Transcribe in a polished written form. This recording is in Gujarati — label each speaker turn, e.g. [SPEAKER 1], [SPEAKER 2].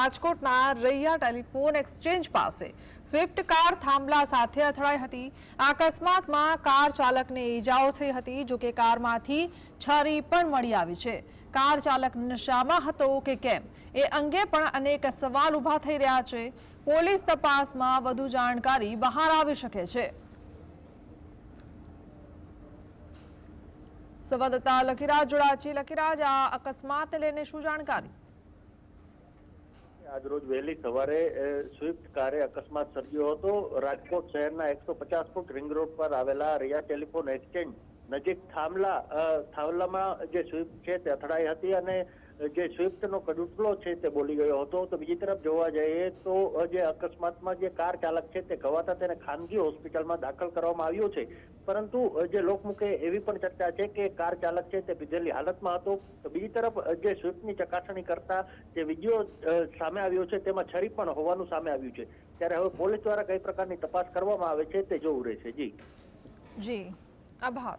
[SPEAKER 1] રાજકોટના રૈયા ટેલિફોન એક્સચેન્જ પાસે સ્વિફ્ટ કાર થાંભલા સાથે અથડાઈ હતી। આ અકસ્માતમાં કાર ચાલકને ઈજાઓ થઈ હતી। જો કે કારમાંથી છરી પણ મળી આવી છે। કાર ચાલક નશામાં હતો કે કેમ એ અંગે પણ અનેક સવાલ ઊભા થઈ રહ્યા છે। પોલીસ તપાસમાં વધુ જાણકારી બહાર આવી શકે છે। સંવાદદાતા લકીરાજ જોડાયા છે। લકીરાજ, આ અકસ્માતને લઈને શું જાણકારી?
[SPEAKER 2] આજ રોજ વહેલી સવારે સ્વિફ્ટ કારે અકસ્માત સર્જ્યો હતો। રાજકોટ શહેરના 150 ફૂટ રિંગ રોડ પર આવેલા રૈયા ટેલિફોન એક્સચેન્જ નજીક થાંભલામાં જે સ્વિફ્ટ છે તે અથડાઈ હતી અને જે સ્વિફ્ટનો કડુટલો છે તે બોલી ગયો હતો। તો બીજી તરફ જોવા જઈએ તો જે અકસ્માતમાં જે કાર ચાલક છે તે ઘવાતા તેને ખાનગી હોસ્પિટલમાં દાખલ કરવામાં આવ્યો છે। પરંતુ જે લોકમુખે એવી પણ ચર્ચા છે કે કાર ચાલક છે તે પીધેલી હાલતમાં હતો। તો બીજી તરફ જે સ્વિફ્ટની ચકાસણી કરતા જે વિડીયો સામે આવ્યો છે તેમાં છરી પણ હોવાનું સામે આવ્યું છે। ત્યારે હવે પોલીસ દ્વારા કઈ પ્રકારની તપાસ કરવામાં આવે છે તે જોવું રહેશે। જી,
[SPEAKER 1] આભાર।